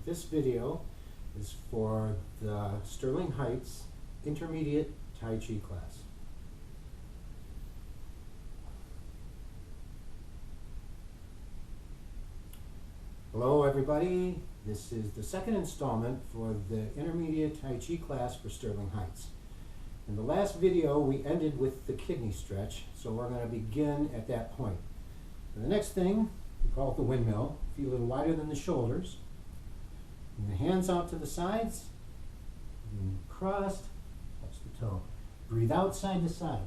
This video is for the Sterling Heights Intermediate Tai Chi class. Hello everybody, this is the second installment for the Intermediate Tai Chi class for Sterling Heights. In the last video we ended with the kidney stretch, so we're going to begin at that point. And the next thing, we call it the windmill, feet a little wider than the shoulders. And the hands out to the sides, and crossed, touch the toe. Breathe out side to side.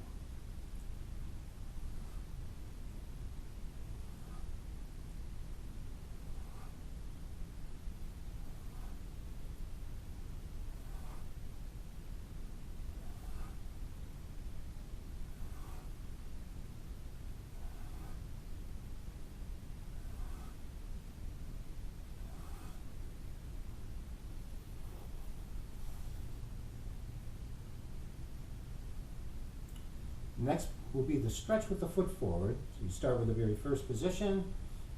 Next will be the stretch with the foot forward. So you start with the very first position,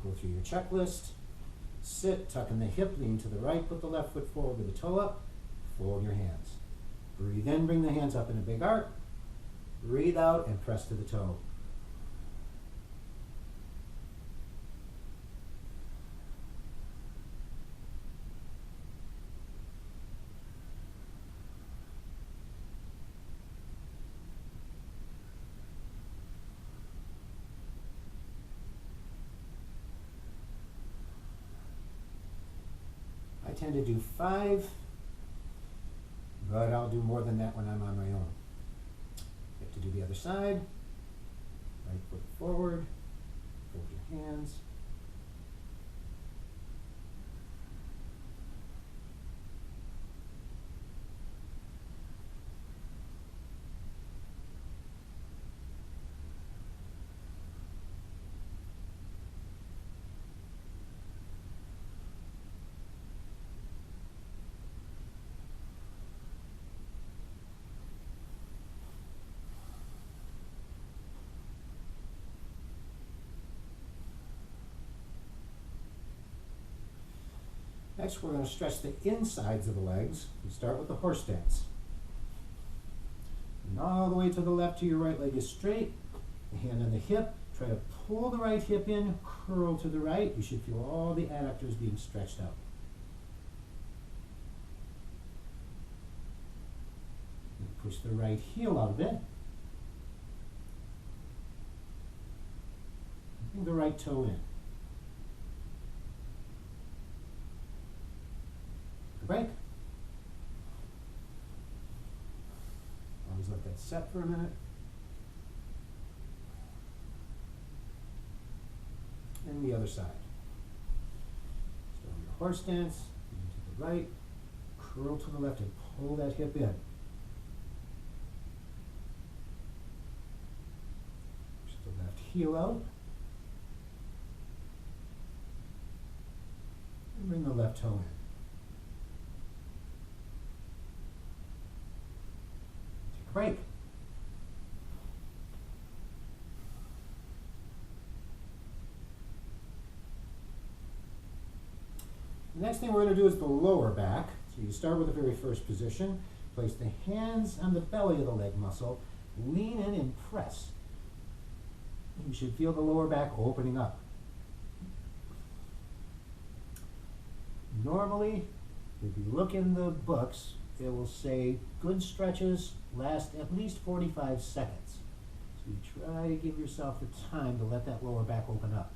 go through your checklist, sit, tuck in the hip, lean to the right, put the left foot forward with the toe up, fold your hands. Breathe in, bring the hands up in a big arc. Breathe out and press to the toe. I tend to do 5, but I'll do more than that when I'm on my own. You have to do the other side. Right foot forward, fold your hands. Next, we're going to stretch the insides of the legs. We start with the horse stance. And all the way to the left to your right leg is straight. The hand on the hip. Try to pull the right hip in, curl to the right. You should feel all the adductors being stretched out. And push the right heel out a bit. Bring the right toe in. Break. Always let that set for a minute. And the other side. Start on your horse stance, lean to the right, curl to the left and pull that hip in. Push the left heel out. And bring the left toe in. Break. The next thing we're going to do is the lower back. So you start with the very first position, place the hands on the belly of the leg muscle, lean in and press. You should feel the lower back opening up. Normally, if you look in the books, it will say good stretches last at least 45 seconds. So you try to give yourself the time to let that lower back open up.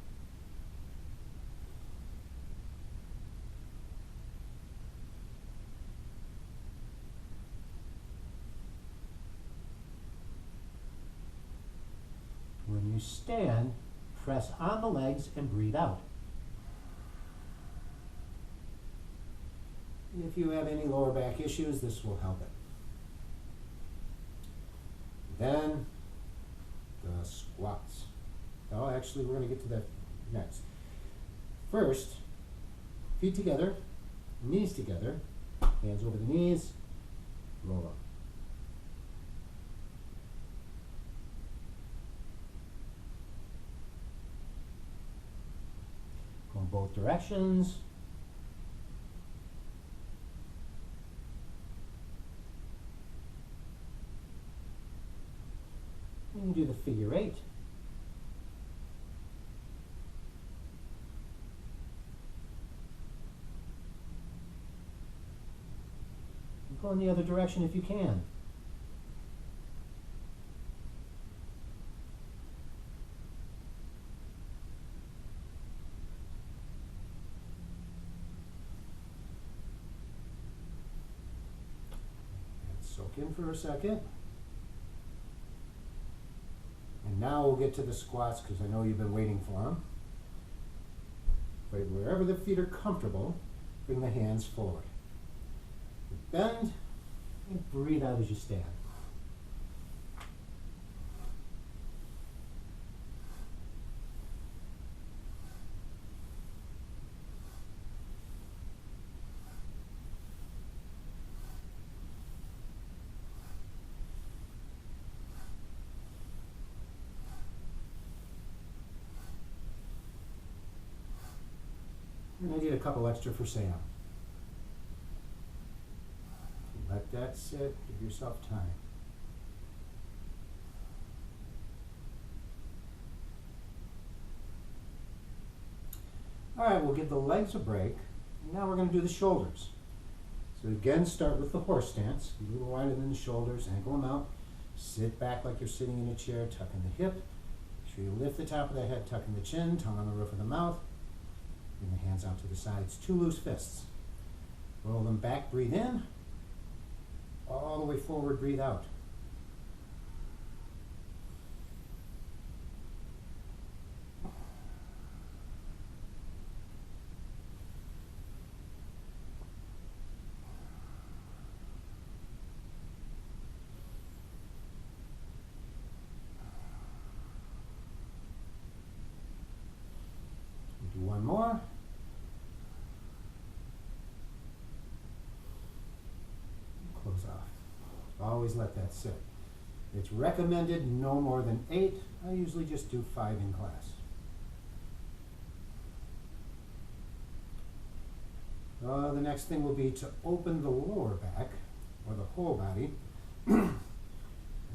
When you stand, press on the legs and breathe out. If you have any lower back issues, this will help it. Then, the squats. Oh, actually, we're going to get to that next. First, feet together, knees together, hands over the knees, roll up. Go in both directions. And you do the figure 8. And go in the other direction if you can. Soak in for a second. And now we'll get to the squats because I know you've been waiting for them. But wherever the feet are comfortable, bring the hands forward. Bend and breathe out as you stand. And I need a couple extra for Sam. Let that sit, give yourself time. All right, we'll give the legs a break. Now we're going to do the shoulders. So again, start with the horse stance, a little wider than the shoulders, ankle them out. Sit back like you're sitting in a chair, tuck in the hip. Make sure you lift the top of the head, tuck in the chin, tongue on the roof of the mouth. Bring the hands out to the sides, 2 loose fists. Roll them back, breathe in. All the way forward, breathe out. Do one more. Close off. Always let that sit. It's recommended no more than 8. I usually just do 5 in class. The next thing will be to open the lower back, or the whole body.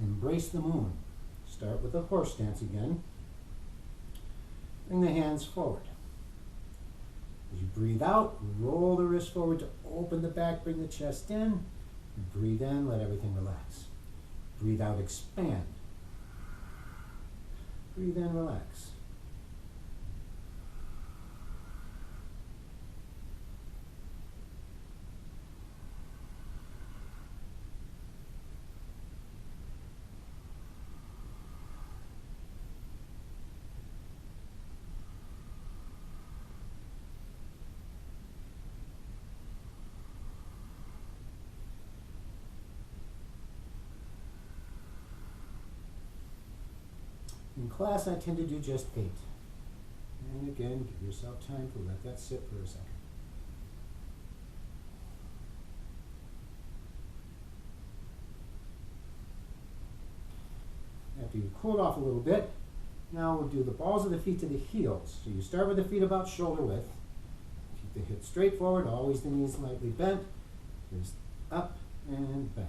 Embrace the moon. Start with the horse stance again. Bring the hands forward. As you breathe out, roll the wrist forward to open the back, bring the chest in. Breathe in, let everything relax. Breathe out, expand. Breathe in, relax. In class, I tend to do just 8. And again, give yourself time to let that sit for a second. After you've cooled off a little bit, now we'll do the balls of the feet to the heels. So you start with the feet about shoulder width. Keep the hips straight forward, always the knees lightly bent. Just up and back.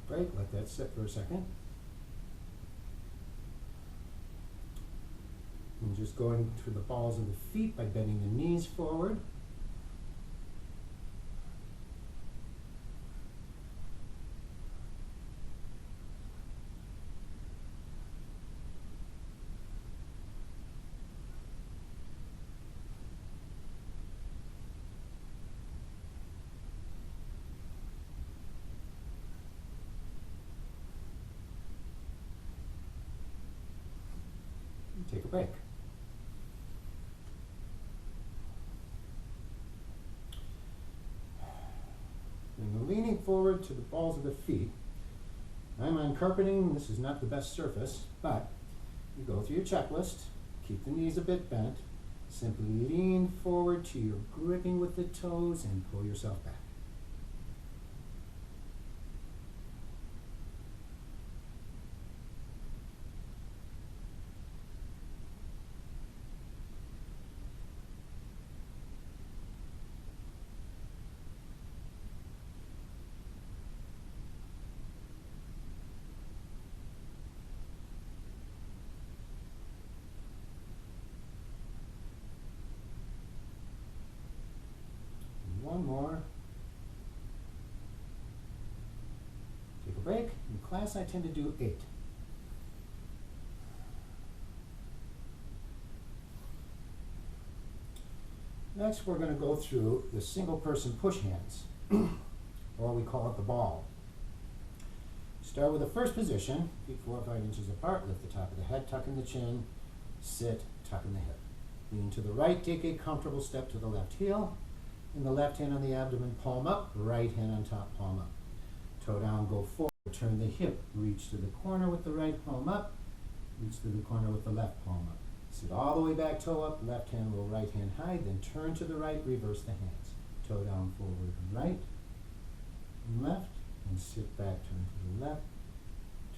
Break, let that sit for a second. And just going through the balls of the feet by bending the knees forward. Take a break. Bring the forward to the balls of the feet. I'm on carpeting. This is not the best surface, but you go through your checklist. Keep the knees a bit bent. Simply lean forward till you're gripping with the toes and pull yourself back. One more. Take a break. In class, I tend to do 8. Next, we're going to go through the single person push hands, or we call it the ball. Start with the first position, feet 4 or 5 inches apart, lift the top of the head, tuck in the chin, sit, tuck in the hip. Lean to the right, take a comfortable step to the left heel. And the left hand on the abdomen, palm up, right hand on top, palm up. Toe down, go forward, turn the hip, reach to the corner with the right palm up, reach to the corner with the left palm up. Sit all the way back, toe up, left hand low, right hand high, then turn to the right, reverse the hands. Toe down, forward and right, and left, and sit back, turn to the left,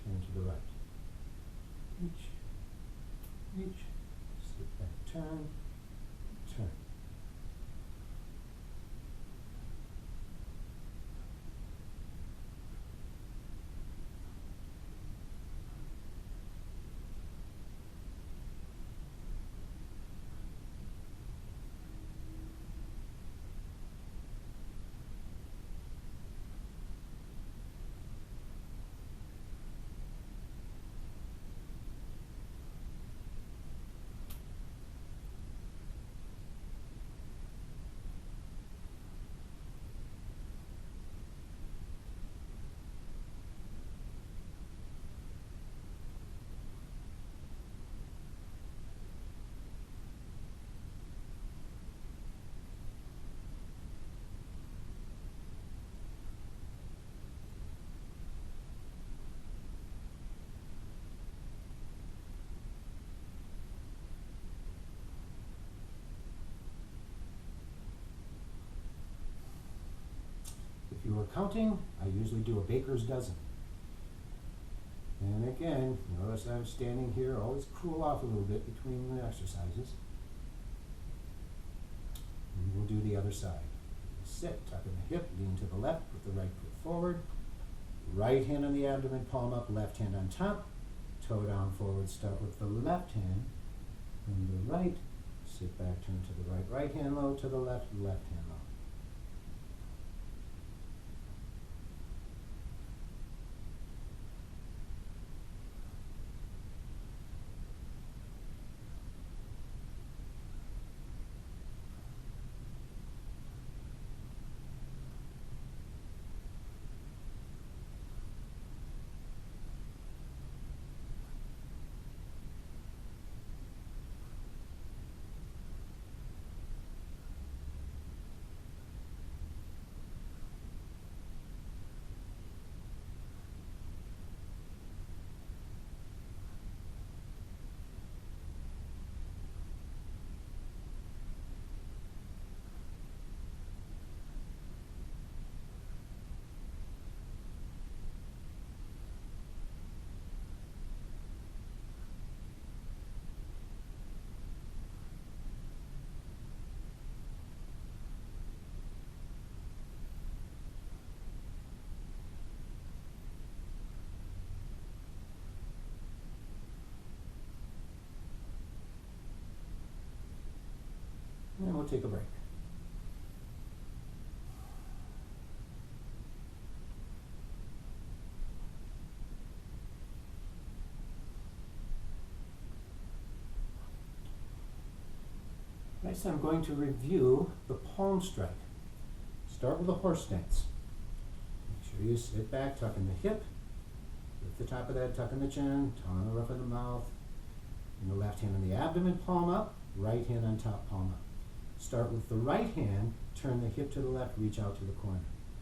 turn to the right. Reach, sit back, turn, turn. If you were counting, I usually do a baker's dozen. And again, notice I'm standing here, always cool off a little bit between the exercises. And we'll do the other side. Sit, tuck in the hip, lean to the left, put the right foot forward. Right hand on the abdomen, palm up, left hand on top. Toe down, forward, start with the left hand. And the right, sit back, turn to the right. Right hand low to the left, left hand low. And we'll take a break. Next, I'm going to review the palm strike. Start with a horse stance. Make sure you sit back, tuck in the hip, lift the top of the head, tuck in the chin, tongue on the roof of the mouth, and the left hand on the abdomen, palm up, right hand on top, palm up. Start with the right hand, turn the hip to the left, reach out to the corner.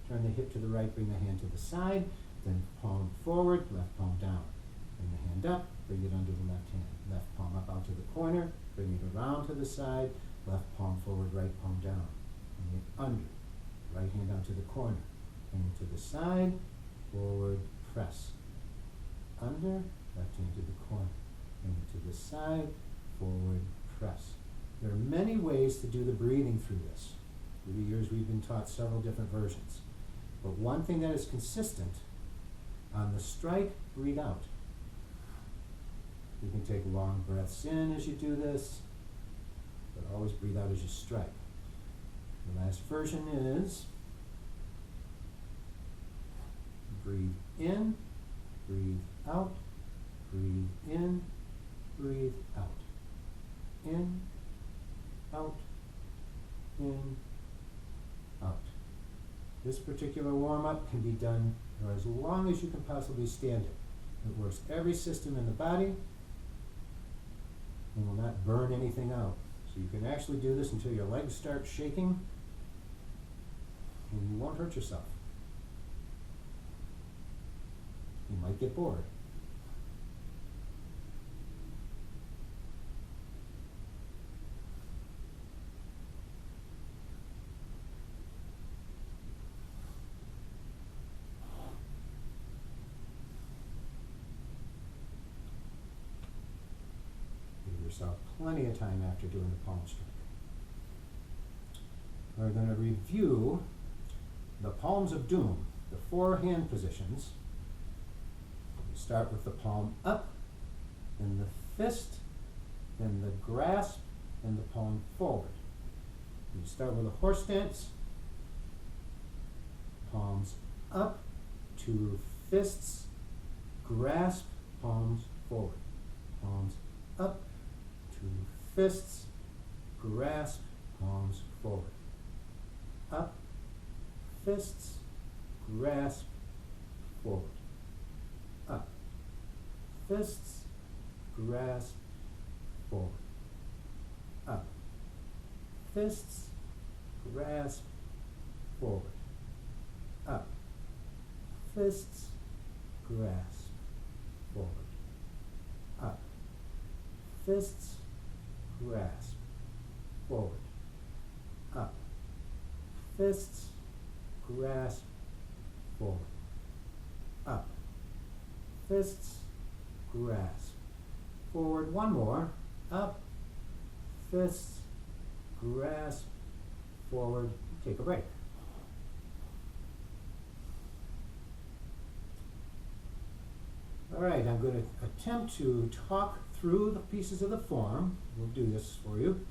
turn the hip to the right, bring the hand to the side, then palm forward, left palm down. Bring the hand up, bring it under the left hand. Left palm up out to the corner, bring it around to the side, left palm forward, right palm down. Bring it under, right hand out to the corner. Bring it to the side, forward, press. Under, left hand to the corner. Bring it to the side, forward, press. There are many ways to do the breathing through this. Through the years we've been taught several different versions. But one thing that is consistent, on the strike, breathe out. You can take long breaths in as you do this, but always breathe out as you strike. The last version is breathe in, breathe out, breathe in, breathe out. In, out, in, out. This particular warm-up can be done for as long as you can possibly stand it. It works every system in the body and will not burn anything out. So you can actually do this until your legs start shaking and you won't hurt yourself. You might get bored. Give yourself plenty of time after doing the palm strike. We're going to review the palms of doom, the 4 hand positions. We start with the palm up, then the fist, then the grasp, and the palm forward. You start with a horse stance, palms up, 2 fists, grasp, palms forward. Palms up, 2 fists, grasp, palms forward. Up, fists, grasp, forward. Up, fists, grasp, forward. Up, fists, grasp, forward. Up, fists, grasp, forward. Up, fists, grasp, forward. Up, fists, grasp, forward. Up, fists, grasp, forward. One more. Up, fists, grasp, forward. Take a break. All right, I'm going to attempt to talk through the pieces of the form. We'll do this for you.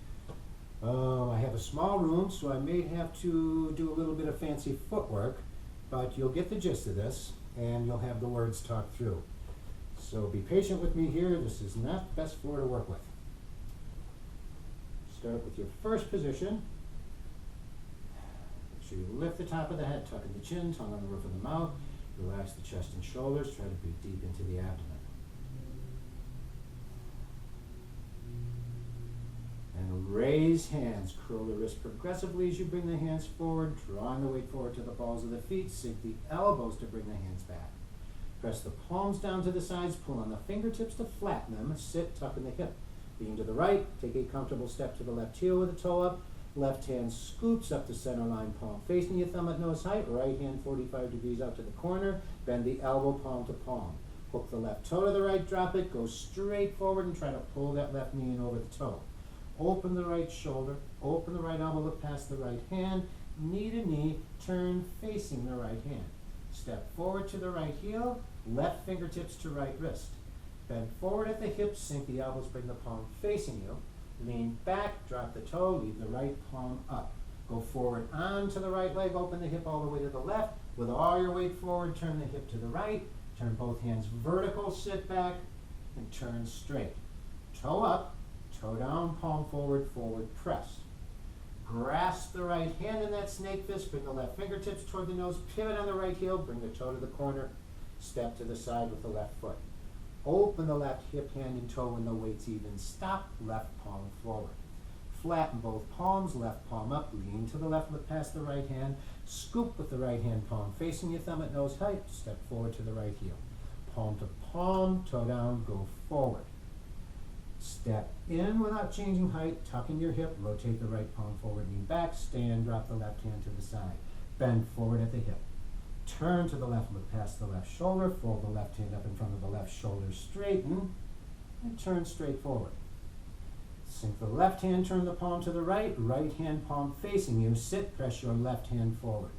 I have a small room, so I may have to do a little bit of fancy footwork, but you'll get the gist of this, and you'll have the words talked through. So be patient with me here. This is not the best floor to work with. Start with your first position. Make sure you lift the top of the head, tuck in the chin, tongue on the roof of the mouth. Relax the chest and shoulders. Try to breathe deep into the abdomen. And raise hands. Curl the wrists progressively as you bring the hands forward, drawing the weight forward to the balls of the feet. Sink the elbows to bring the hands back. Press the palms down to the sides. Pull on the fingertips to flatten them. Sit, tuck in the hip. Lean to the right. Take a comfortable step to the left heel with the toe up. Left hand scoops up the center line, palm facing your thumb at nose height. Right hand 45 degrees out to the corner. Bend the elbow palm to palm. Hook the left toe to the right, drop it. Go straight forward and try to pull that left knee in over the toe. Open the right shoulder. Open the right elbow, look past the right hand. Knee to knee, turn facing the right hand. Step forward to the right heel. Left fingertips to right wrist. Bend forward at the hips, sink the elbows, bring the palm facing you. Lean back, drop the toe, leave the right palm up. Go forward onto the right leg, open the hip all the way to the left. With all your weight forward, turn the hip to the right. Turn both hands vertical, sit back, and turn straight. Toe up, toe down, palm forward, forward press. Grasp the right hand in that snake fist, bring the left fingertips toward the nose, pivot on the right heel, bring the toe to the corner, step to the side with the left foot. Open the left hip, hand, and toe when the weight's even. Stop, left palm forward. Flatten both palms, left palm up, lean to the left, look past the right hand, scoop with the right hand palm facing your thumb at nose height, step forward to the right heel. Palm to palm, toe down, go forward. Step in without changing height, tuck in your hip, rotate the right palm forward, lean back, stand, drop the left hand to the side. Bend forward at the hip. Turn to the left, look past the left shoulder, fold the left hand up in front of the left shoulder, straighten, and turn straight forward. Sink the left hand, turn the palm to the right, right hand palm facing you, sit, press your left hand forward.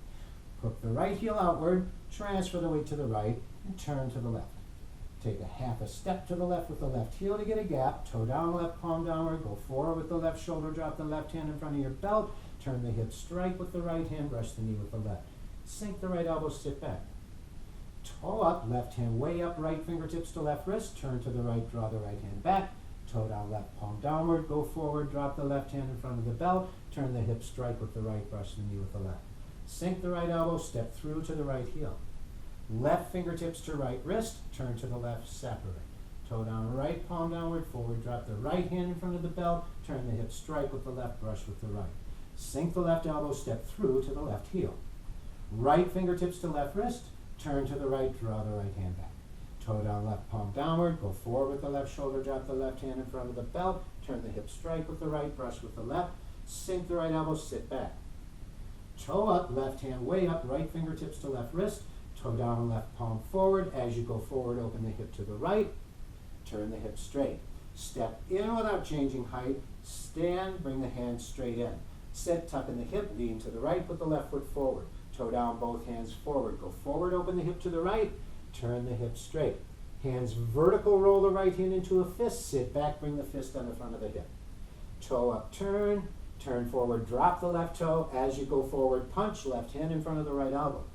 Hook the right heel outward, transfer the weight to the right, and turn to the left. Take a half a step to the left with the left heel to get a gap, toe down, left palm downward, go forward with the left shoulder, drop the left hand in front of your belt, turn the hip strike with the right hand, brush the knee with the left. Sink the right elbow, sit back. Toe up, left hand way up, right fingertips to left wrist, turn to the right, draw the right hand back, toe down, left palm downward, go forward, drop the left hand in front of the belt, turn the hip strike with the right, brush the knee with the left. Sink the right elbow, step through to the right heel. Left fingertips to right wrist, turn to the left, separate. Toe down, right palm downward, forward, drop the right hand in front of the belt, turn the hip strike with the left, brush with the right. Sink the left elbow, step through to the left heel. Right fingertips to left wrist, turn to the right, draw the right hand back. Toe down, left palm downward, go forward with the left shoulder, drop the left hand in front of the belt, turn the hip strike with the right, brush with the left, sink the right elbow, sit back. Toe up, left hand way up, right fingertips to left wrist, toe down, left palm forward. As you go forward, open the hip to the right, turn the hip straight. Step in without changing height, stand, bring the hands straight in. Sit, tuck in the hip, lean to the right, put the left foot forward. Toe down, both hands forward. Go forward, open the hip to the right, turn the hip straight. Hands vertical, roll the right hand into a fist, sit back, bring the fist on the front of the hip. Toe up, turn forward, drop the left toe. As you go forward, punch, left hand in front of the right elbow.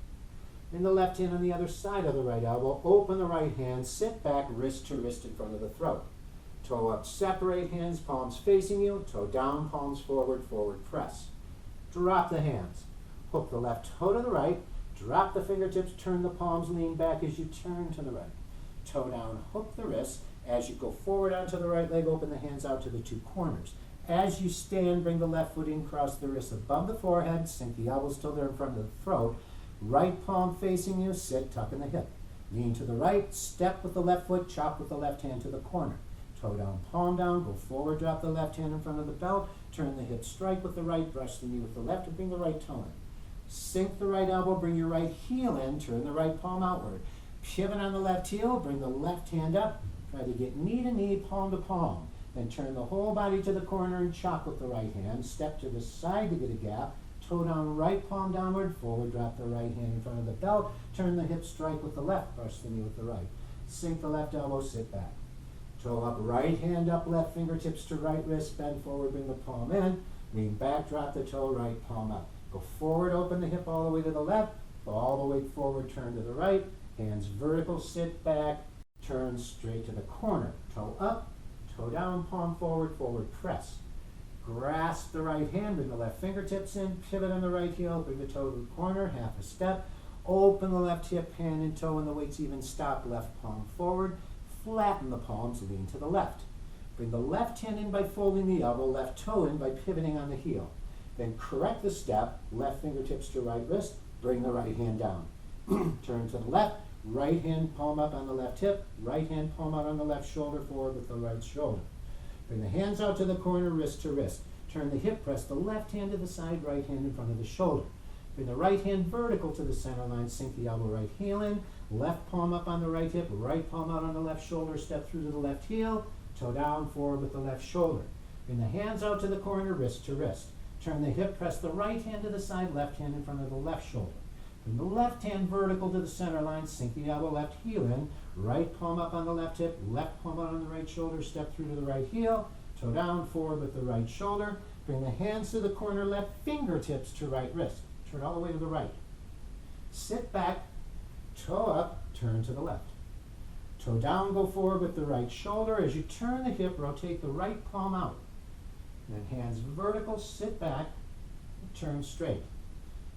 And the left hand on the other side of the right elbow, open the right hand, sit back, wrist to wrist in front of the throat. Toe up, separate hands, palms facing you, toe down, palms forward, forward press. Drop the hands. Hook the left toe to the right, drop the fingertips, turn the palms, lean back as you turn to the right. Toe down, hook the wrists. As you go forward onto the right leg, open the hands out to the two corners. As you stand, bring the left foot in, cross the wrists above the forehead, sink the elbows till they're in front of the throat. Right palm facing you, sit, tuck in the hip. Lean to the right, step with the left foot, chop with the left hand to the corner. Toe down, palm down, go forward, drop the left hand in front of the belt, turn the hip strike with the right, brush the knee with the left, and bring the right toe in. Sink the right elbow, bring your right heel in, turn the right palm outward. Pivot on the left heel, bring the left hand up, try to get knee to knee, palm to palm. Then turn the whole body to the corner and chop with the right hand. Step to the side to get a gap. Toe down, right palm downward, forward, drop the right hand in front of the belt, turn the hip strike with the left, brush the knee with the right. Sink the left elbow, sit back. Toe up, right hand up, left fingertips to right wrist, bend forward, bring the palm in, lean back, drop the toe, right palm up. Go forward, open the hip all the way to the left, all the way forward, turn to the right, hands vertical, sit back, turn straight to the corner. Toe up, toe down, palm forward, forward press. Grasp the right hand, bring the left fingertips in, pivot on the right heel, bring the toe to the corner, half a step. Open the left hip, hand and toe, and the weights even stop, left palm forward. Flatten the palms, lean to the left. Bring the left hand in by folding the elbow, left toe in by pivoting on the heel. Then correct the step, left fingertips to right wrist, bring the right hand down. Turn to the left, right hand palm up on the left hip, right hand palm out on the left shoulder, forward with the right shoulder. Bring the hands out to the corner, wrist to wrist. Turn the hip, press the left hand to the side, right hand in front of the shoulder. Bring the right hand vertical to the center line, sink the elbow, right heel in, left palm up on the right hip, right palm out on the left shoulder, step through to the left heel, toe down, forward with the left shoulder. Bring the hands out to the corner, wrist to wrist. Turn the hip, press the right hand to the side, left hand in front of the left shoulder. Bring the left hand vertical to the center line, sink the elbow, left heel in, right palm up on the left hip, left palm out on the right shoulder, step through to the right heel, toe down, forward with the right shoulder. Bring the hands to the corner, left fingertips to right wrist. Turn all the way to the right. Sit back, toe up, turn to the left. Toe down, go forward with the right shoulder. As you turn the hip, rotate the right palm out. Then hands vertical, sit back, turn straight.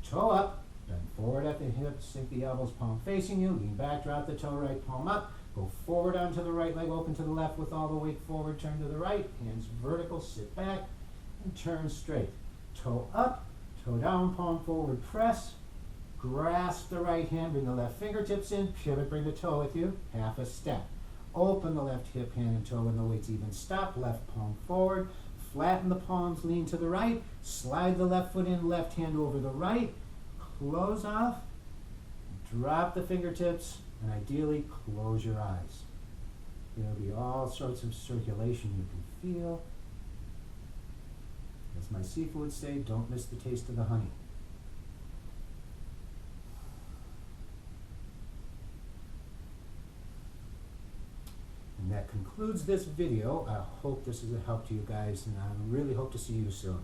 Toe up, bend forward at the hip, sink the elbows, palm facing you, lean back, drop the toe, right palm up, go forward onto the right leg, open to the left with all the weight forward, turn to the right, hands vertical, sit back, and turn straight. Toe up, toe down, palm forward, press. Grasp the right hand, bring the left fingertips in, pivot, bring the toe with you, half a step. Open the left hip, hand and toe when the weight's even. Stop, left palm forward, flatten the palms, lean to the right, slide the left foot in, left hand over the right, close off, drop the fingertips, and ideally close your eyes. There'll be all sorts of circulation you can feel. As my Sifu would say, don't miss the taste of the honey. And that concludes this video. I hope this is a help to you guys, and I really hope to see you soon.